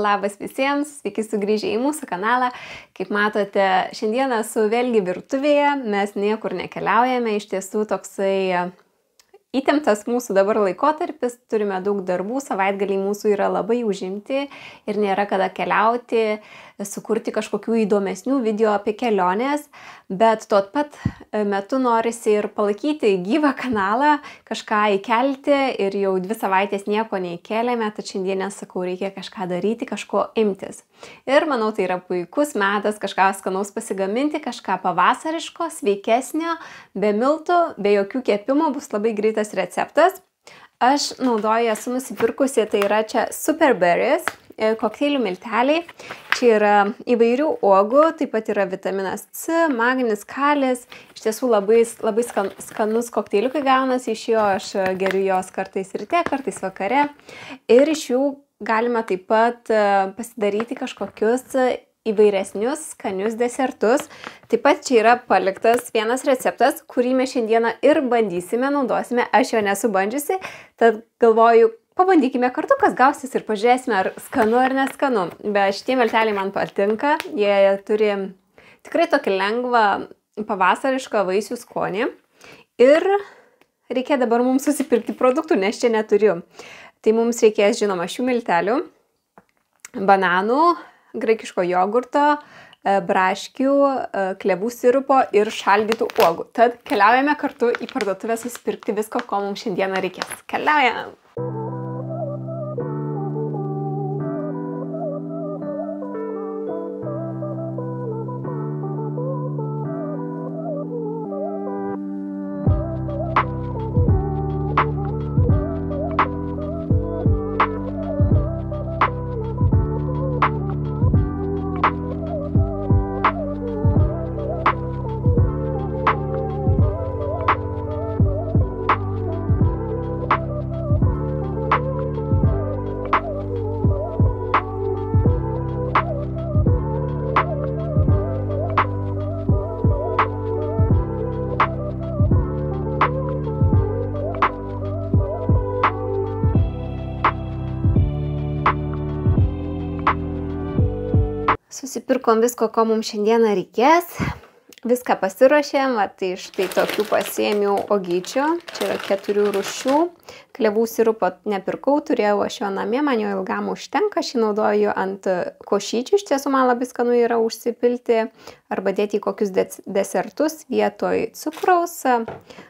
Labas visiems, sveiki sugrįžę į mūsų kanalą. Kaip matote, šiandieną esu vėlgi virtuvėje, mes niekur nekeliaujame, iš tiesų toksai įtemptas mūsų dabar laikotarpis, turime daug darbų, savaitgaliai mūsų yra labai užimti ir nėra kada keliauti, sukurti kažkokių įdomesnių video apie keliones, bet tuo pat metu norisi ir palaikyti gyvą kanalą, kažką įkelti ir jau 2 savaitės nieko neįkėlėme, tad šiandien sakau, reikia kažką daryti, kažko imtis. Ir manau, tai yra puikus metas kažką skanaus pasigaminti, kažką pavasariško, sveikesnio, be miltų, be jokių kepimų, bus labai greitas receptas. Aš naudoju, esu nusipirkusi, tai yra čia Super Berries, kokteilių milteliai. Čia yra įvairių uogų, taip pat yra vitaminas C, magnis, kalis. Iš tiesų labai skanus kokteiliukai gaunasi iš jo, aš geriu jos kartais ryte, kartais vakare. Ir iš jų galima taip pat pasidaryti kažkokius įvairesnius, skanius desertus. Taip pat čia yra paliktas vienas receptas, kurį mes šiandieną ir bandysime, naudosime. Aš jo nesu bandžiusi, tad galvoju, pabandykime kartu, kas gausis ir pažiūrėsime, ar skanu ar neskanu. Bet šitie milteliai man patinka, jie turi tikrai tokį lengvą pavasarišką vaisių skonį. Ir reikia dabar mums susipirkti produktų, nes čia neturiu. Tai mums reikės, žinoma, šių miltelių, bananų, graikiško jogurto, braškių, klevų sirupo ir šaldytų uogų. Tad keliaujame kartu į parduotuvę susipirkti visko, ko mums šiandieną reikės. Keliaujame! Susipirkom visko, ko mums šiandieną reikės. Viską pasiruošėm, tai štai tokių pasiėmiau uogyčių. Čia yra 4 rūšių. Klevų sirupo nepirkau, turėjau aš jo namie, man jo ilgam užtenka. Aš jį naudoju ant košyčių, iš tiesų man labai skanu yra užsipilti arba dėti į kokius desertus vietoj cukraus.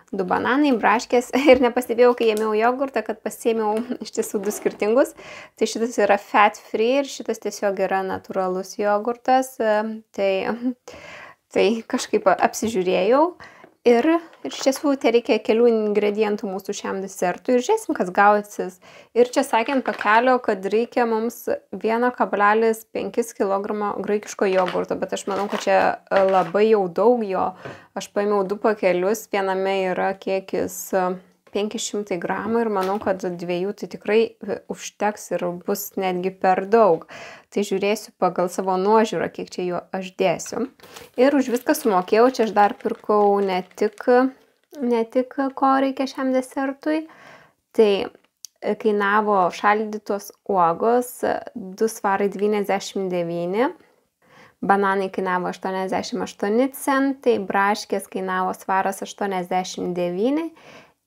2 bananai, braškės ir nepastebėjau, kai ėmiau jogurtą, kad pasiėmiau iš tiesų 2 skirtingus. Tai šitas yra fat free ir šitas tiesiog yra natūralus jogurtas. Tai kažkaip apsižiūrėjau ir iš tiesų tai reikia kelių ingredientų mūsų šiam desertui ir žiūrėsim, kas gausis. Ir čia sakė ant pakelio, kad reikia mums 1,5 kg graikiško jogurto, bet aš manau, kad čia labai jau daug jo. Aš paėmiau 2 pakelius, viename yra kiekis 500 gramų ir manau, kad 2 tai tikrai užteks ir bus netgi per daug. Tai žiūrėsiu pagal savo nuožiūrą, kiek čia jo aš dėsiu. Ir už viską sumokėjau, čia aš dar pirkau ne tik ko reikia šiam desertui. Tai kainavo šaldytos uogos 2,99 svarai. Bananai kainavo 88 centai, braškės kainavo 1,89 svarai.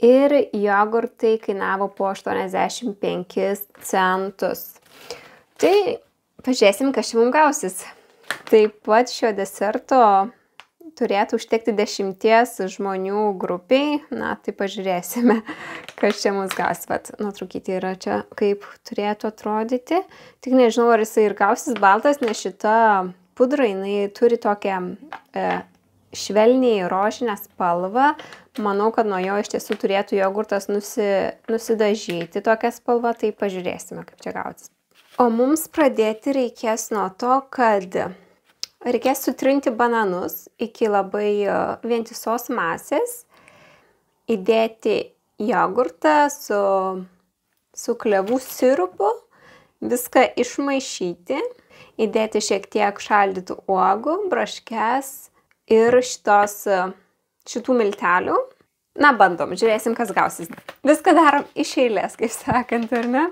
Ir jogurtai kainavo po 85 centus. Tai pažiūrėsim, kas čia mums gausis. Taip pat šio deserto turėtų užtekti 10 žmonių grupiai. Na, tai pažiūrėsime, kas čia mums gausis. Vat, nuotraukytė yra čia, kaip turėtų atrodyti. Tik nežinau, ar jisai ir gausis baltas, nes šita pudra, jinai turi tokią švelniai rožinę spalvą. Manau, kad nuo jo iš tiesų turėtų jogurtas nusidažyti tokią spalvą, tai pažiūrėsime, kaip čia gausis. O mums pradėti reikės nuo to, kad reikės sutrinti bananus iki labai vientisos masės, įdėti jogurtą su klevų sirupu, viską išmaišyti, įdėti šiek tiek šaldytų uogų, braškes ir šitų miltelių. Na, bandom, žiūrėsim, kas gausis. Viską darom iš eilės, kaip sakant, ar ne?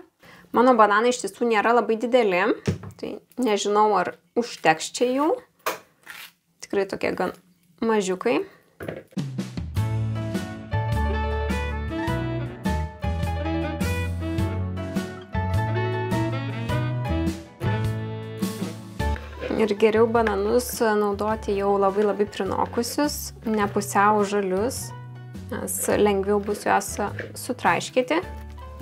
Mano bananai iš tiesų nėra labai dideli, Tai nežinau, ar užteks čia jų. Tikrai tokie gan mažiukai. Ir geriau bananus naudoti jau labai prinokusius, ne pusiau žalius, nes lengviau bus juos sutraiškyti.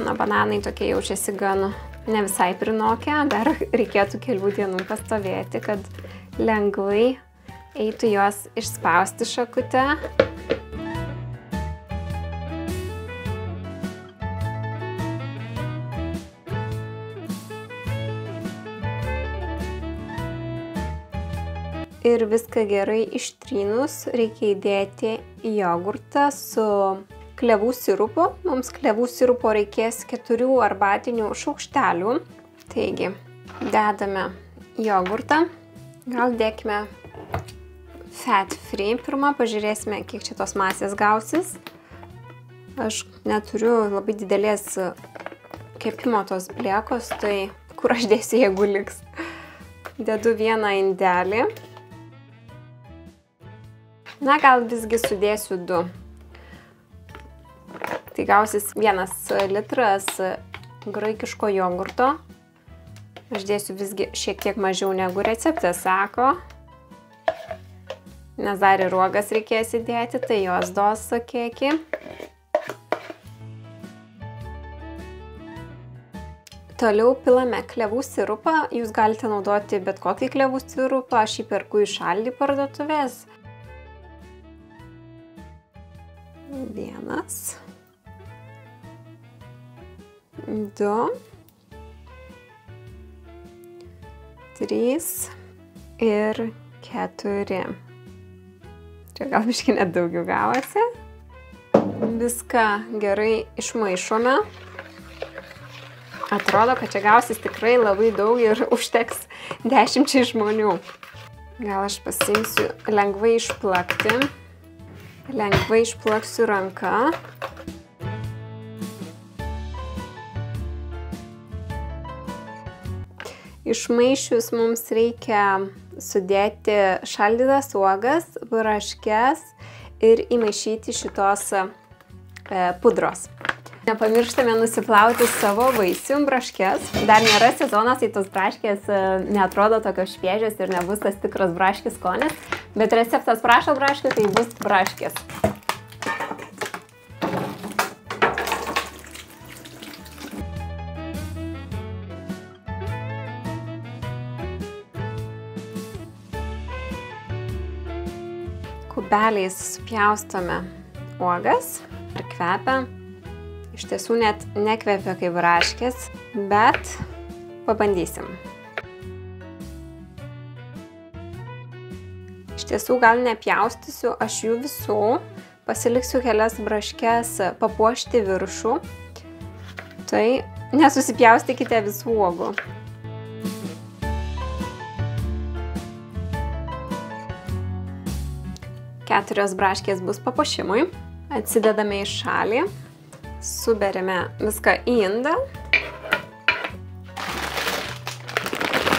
Na, bananai tokie jaučiasi gan ne visai prinokę, dar reikėtų kelių dienų pastovėti, kad lengvai eitų juos išspausti šakute. Ir viską gerai ištrynus reikia įdėti jogurtą su klevų sirupu. Mums klevų sirupo reikės 4 arbatinių šaukštelių. Taigi, dedame jogurtą. Gal dėkime fat free pirmą, pažiūrėsime, kiek čia tos masės gausis. Aš neturiu labai didelės kepimo tos bliekos, tai kur aš dėsiu, jeigu liks. Dedu vieną indelį. Na, gal visgi sudėsiu 2. Tai gausis 1 litras graikiško jogurto. Aš dėsiu visgi šiek tiek mažiau negu receptas sako. Nes dar ir uogas reikės įdėti, tai jos dos kiekį. Toliau pilame klevų sirupą. Jūs galite naudoti bet kokį klevų sirupą. Aš jį perku iš Aldi parduotuvės. 1, 2, 3 ir 4. Čia gal biškį net daugiau gavosi. Viską gerai išmaišome. Atrodo, kad čia gausis tikrai labai daug ir užteks 10 žmonių. Gal aš pasiimsiu lengvai išplakti. Lengvai išplaksiu ranką. Išmaišius mums reikia sudėti šaldytas uogas, braškes ir įmaišyti šitos pudros. Nepamirštame nusiplauti savo vaisių braškes. Dar nėra sezonas, tai tos braškės neatrodo tokios šviežios ir nebus tas tikras braškės skonis. Bet receptas prašo braškių, tai bus braškės. Kubeliais supjaustome uogas ir kvepia. Iš tiesų net nekvepia kaip braškės, bet pabandysim. Iš tiesų gal nepjaustysiu aš jų visų, pasiliksiu kelias braškes papuošti viršų, tai nesusipjaustykite visų uogų. Keturios braškės bus papuošimui, atsidedame į šalį. Suberime viską į indą.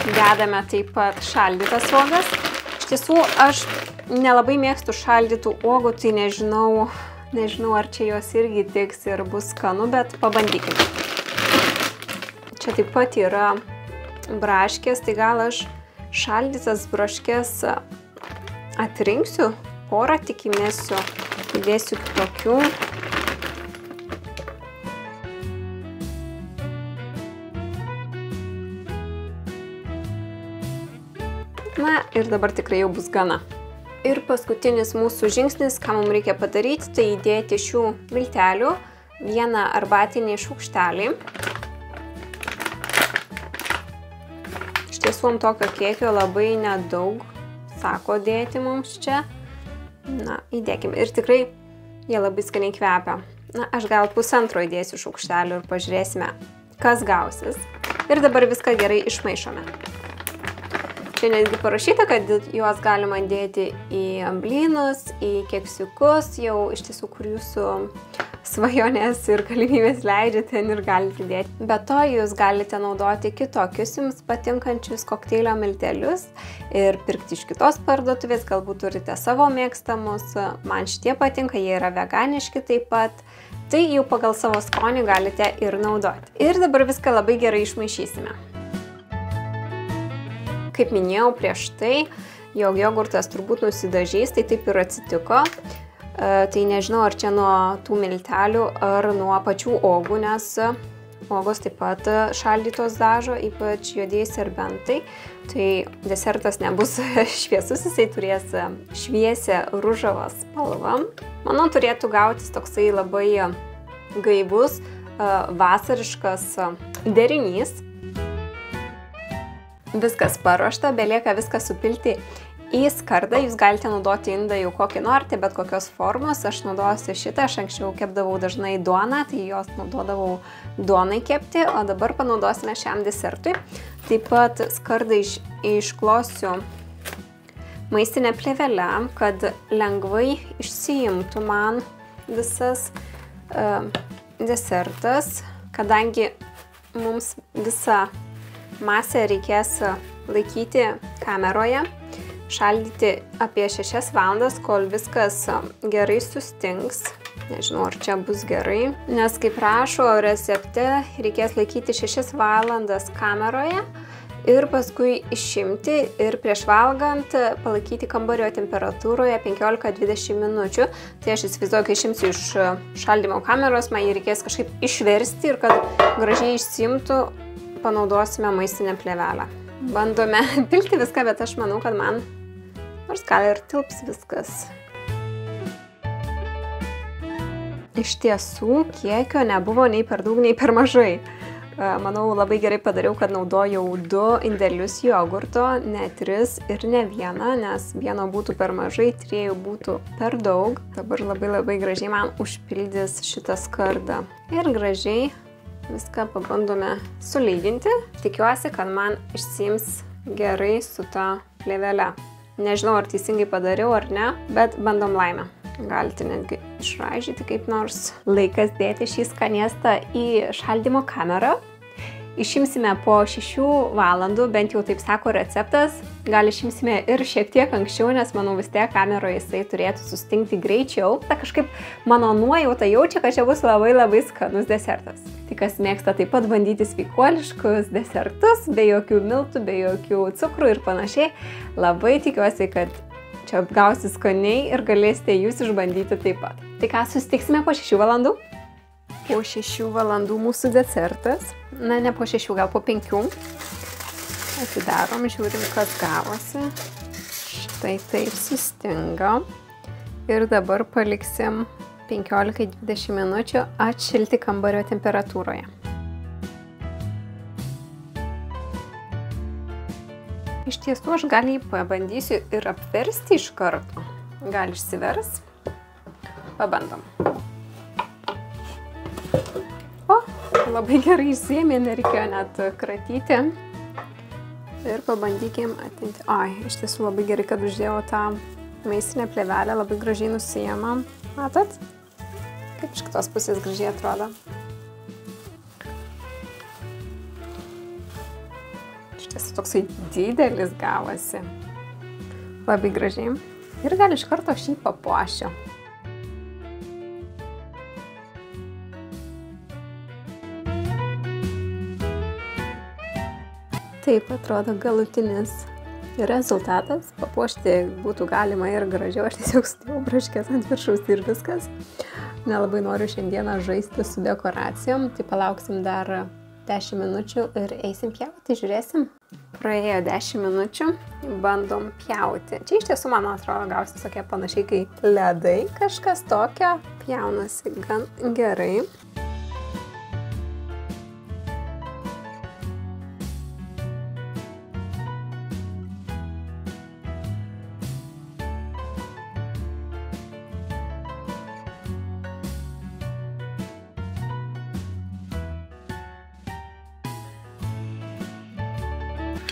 Dedame taip pat šaldytas uogas. Iš tiesų, aš nelabai mėgstu šaldytų uogų, tai nežinau, ar čia jos irgi tiks ir bus skanu, bet pabandykime. Čia taip pat yra braškės, tai gal aš šaldytas braškės atrinksiu, porą tik įmesiu, įdėsiu tokių. Na ir dabar tikrai jau bus gana. Ir paskutinis mūsų žingsnis, ką mums reikia padaryti, tai įdėti šių miltelių 1 arbatinį šaukštelį. Iš tiesų ant tokio kiekio labai nedaug, sako dėti mums čia. Na, įdėkime. Ir tikrai jie labai skaniai kvepia. Na, aš gal 1,5 įdėsiu šaukštelių ir pažiūrėsime, kas gausis. Ir dabar viską gerai išmaišome. Čia netgi parašyta, kad juos galima dėti į blynus, į keksiukus, jau iš tiesų, kur jūsų svajonės ir galimybės leidžia, ten ir galite dėti. Be to, jūs galite naudoti kitokius jums patinkančius kokteilio miltelius ir pirkti iš kitos parduotuvės, galbūt turite savo mėgstamus, man šitie patinka, jie yra veganiški taip pat, tai jau pagal savo skonį galite ir naudoti. Ir dabar viską labai gerai išmaišysime. Kaip minėjau prieš tai, jog jogurtas turbūt nusidažys, tai taip ir atsitiko. Tai nežinau, ar čia nuo tų miltelių, ar nuo pačių uogų, nes uogos taip pat šaldytos dažo, ypač juodieji serbentai. Tai desertas nebus šviesus, jisai turės šviesią ružavą spalvą. Manau, turėtų gautis toksai labai gaivus, vasariškas derinys. Viskas paruošta, belieka viską supilti į skardą. Jūs galite naudoti indą jau kokį norite, bet kokios formos. Aš naudosiu šitą, aš anksčiau kepdavau dažnai duoną, tai jos naudodavau duonai kepti, o dabar panaudosime šiam desertui. Taip pat skardą išklosiu maistinę plėvelę, kad lengvai išsiimtų man visas desertas, kadangi mums visą masę reikės laikyti kameroje, šaldyti apie 6 valandas, kol viskas gerai sustings. Nežinau, ar čia bus gerai, nes kaip rašo recepte, reikės laikyti 6 valandas kameroje ir paskui išimti ir prieš valgant palaikyti kambario temperatūroje 15-20 minučių. Tai aš įsivaizduoju, kai išimsiu iš šaldymo kameros, man jį reikės kažkaip išversti ir kad gražiai išsiimtų, panaudosime maistinę plėvelę. Bandome pilti viską, bet aš manau, kad man nors gal ir tilps viskas. Iš tiesų, kiekio nebuvo nei per daug, nei per mažai. Manau, labai gerai padariau, kad naudojau 2 indelius jogurto, ne 3 ir ne 1, nes vieno būtų per mažai, 3 būtų per daug. Dabar labai gražiai man užpildys šitą skardą. Ir gražiai viską pabandome sulyginti. Tikiuosi, kad man išsiims gerai su ta plėvele. Nežinau, ar teisingai padariau ar ne, bet bandom laimę. Galite netgi išraižyti kaip nors. Laikas dėti šį skanėstą į šaldymo kamerą. Išimsime po 6 valandų, bent jau taip sako receptas. Gal išimsime ir šiek tiek anksčiau, nes manau vis tiek kameroje jisai turėtų sustingti greičiau. Ta kažkaip mano nuojauta jaučia, kad čia bus labai skanus desertas. Tai kas mėgsta taip pat bandyti sveikuoliškus desertus, be jokių miltų, be jokių cukrų ir panašiai, labai tikiuosi, kad čia gausi skaniai ir galėsite jūs išbandyti taip pat. Tai ką, susitiksime po 6 valandų? Po 6 valandų mūsų desertas. Na, ne po 6, gal po 5. Atidarom, žiūrim, kas gavosi. Štai taip sustingo. Ir dabar paliksim 15-20 minučių atšilti kambario temperatūroje. Iš tiesų, aš gal jį pabandysiu ir apversti iš karto. Gal išsivers. Pabandom. O, labai gerai išsiėmė, nereikėjo net kratyti. Ir pabandykim atinti. Ai, iš tiesų labai gerai, kad uždėjau tą maistinę plėvelę, labai gražiai nusiėma. Matot? Kaip iš kitos pusės gražiai atrodo. Iš tiesų toksai didelis gavosi. Labai gražiai. Ir gal iš karto aš jį papuošiu. Taip atrodo galutinis rezultatas. Papuošti būtų galima ir gražiau. Aš tiesiog sudėjau braškes ant viršaus ir viskas. Nelabai noriu šiandieną žaisti su dekoracijom. Tai palauksim dar 10 minučių ir eisim pjauti, žiūrėsim. Praėjo 10 minučių, bandom pjauti. Čia iš tiesų, man atrodo, gausis tokie panašiai kaip ledai. Kažkas tokio pjaunasi gan gerai.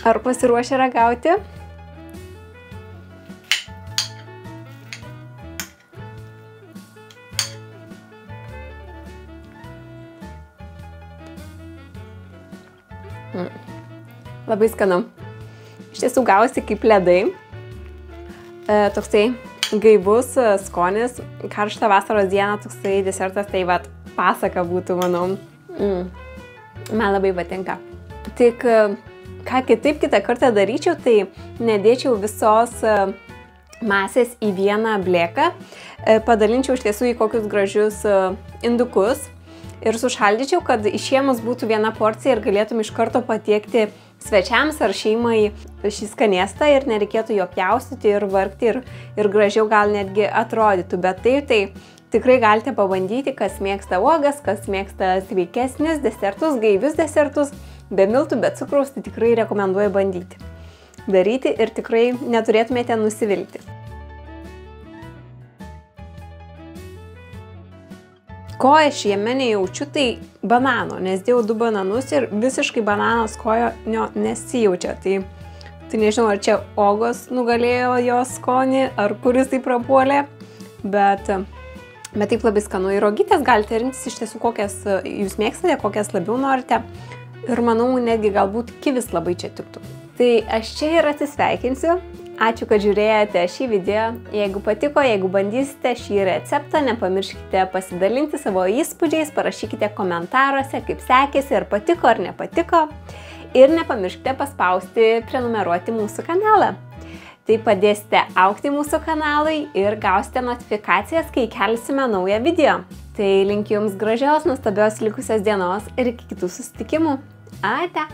Ar pasiruošę ragauti? Labai skanu. Iš tiesų gausi kaip ledai. Toksai gaivus skonis. Karštą vasaros dieną toksai desertas, tai vat pasaka būtų, manau. Man labai patinka. Tik ką kitaip kitą kartą daryčiau, tai nedėčiau visos masės į vieną blėką. Padalinčiau iš tiesų į kokius gražius indukus ir sušaldyčiau, kad išėmus būtų viena porcija ir galėtum iš karto patiekti svečiams ar šeimai šį skanėstą ir nereikėtų jo pjaustyti ir vargti ir gražiau gal netgi atrodytų. Bet tai tikrai galite pabandyti, kas mėgsta uogas, kas mėgsta sveikesnius desertus, gaivius desertus, be miltų, be cukraus, tai tikrai rekomenduoju bandyti. Daryti ir tikrai neturėtumėte nusivilti. Ko aš jame nejaučiu, tai banano, nes dėjau 2 bananus ir visiškai banano skonio nesijaučia. Tai nežinau, ar čia uogos nugalėjo jo skonį, ar kuris tai prapuolė, bet taip labai skanu. Ir uogytės galite rinktis iš tiesų, kokias jūs mėgstate, kokias labiau norite. Ir manau, netgi galbūt kivis labai čia tiktų. Tai aš čia ir atsisveikinsiu. Ačiū, kad žiūrėjote šį video. Jeigu patiko, jeigu bandysite šį receptą, nepamirškite pasidalinti savo įspūdžiais, parašykite komentaruose, kaip sekėsi, ar patiko ar nepatiko. Ir nepamirškite paspausti prenumeruoti mūsų kanalą. Tai padėsite augti mūsų kanalui ir gausite notifikacijas, kai kelsime naują video. Tai linkiu Jums gražios, nuostabios likusios dienos ir iki kitų susitikimų. Ate!